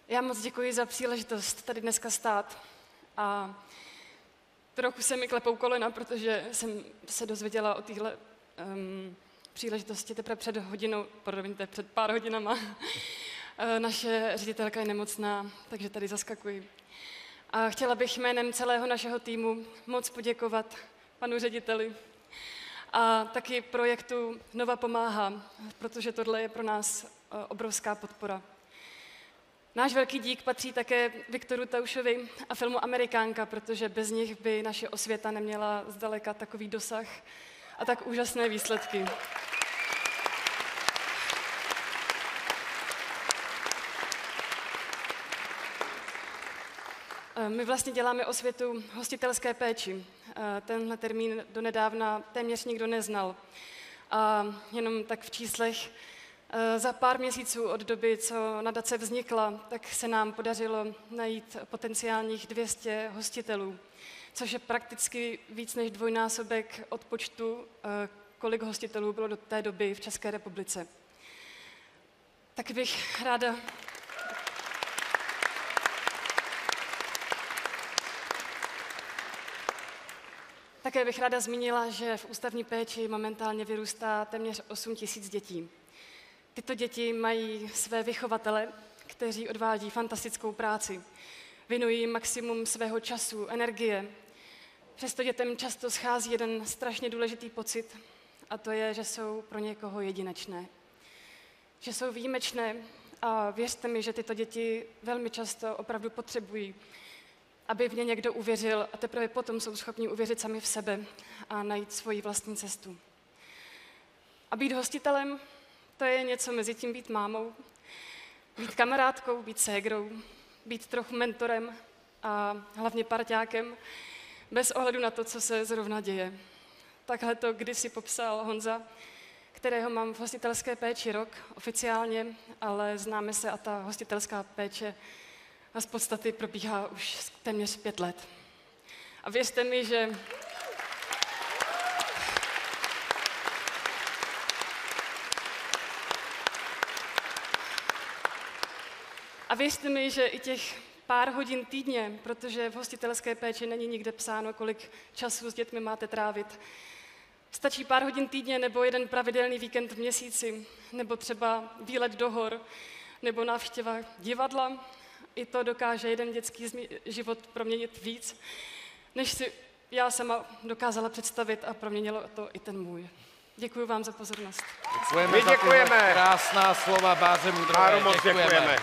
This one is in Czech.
Já moc děkuji za příležitost tady dneska stát a trochu se mi klepou kolena, protože jsem se dozvěděla o téhle příležitosti teprve před pár hodinama. Naše ředitelka je nemocná, takže tady zaskakuji. A chtěla bych jménem celého našeho týmu moc poděkovat panu řediteli a taky projektu Nova pomáhá, protože tohle je pro nás obrovská podpora. Náš velký dík patří také Viktoru Taušovi a filmu Amerikánka, protože bez nich by naše osvěta neměla zdaleka takový dosah a tak úžasné výsledky. My vlastně děláme osvětu hostitelské péči. Tenhle termín donedávna téměř nikdo neznal. A jenom tak v číslech, za pár měsíců od doby, co nadace vznikla, tak se nám podařilo najít potenciálních 200 hostitelů, což je prakticky víc než dvojnásobek od počtu, kolik hostitelů bylo do té doby v České republice. Tak bych ráda... Také bych ráda zmínila, že v ústavní péči momentálně vyrůstá téměř 8 000 dětí. Tyto děti mají své vychovatele, kteří odvádí fantastickou práci. Věnují jim maximum svého času, energie. Přesto dětem často schází jeden strašně důležitý pocit, a to je, že jsou pro někoho jedinečné. Že jsou výjimečné a věřte mi, že tyto děti velmi často opravdu potřebují, aby v ně někdo uvěřil a teprve potom jsou schopni uvěřit sami v sebe a najít svoji vlastní cestu. A být hostitelem, to je něco mezi tím být mámou, být kamarádkou, být ségrou, být trochu mentorem a hlavně parťákem, bez ohledu na to, co se zrovna děje. Takhle to kdysi popsal Honza, kterého mám v hostitelské péči rok oficiálně, ale známe se a ta hostitelská péče a z podstaty probíhá už téměř 5 let. A věřte mi, že i těch pár hodin týdně, protože v hostitelské péči není nikde psáno, kolik času s dětmi máte trávit. Stačí pár hodin týdně nebo jeden pravidelný víkend v měsíci, nebo třeba výlet do hor, nebo návštěva divadla. I to dokáže jeden dětský život proměnit víc, než si já sama dokázala představit a proměnilo to i ten můj. Děkuji vám za pozornost. Děkujeme. Krásná slova Báře Mudrové. Moc děkujeme.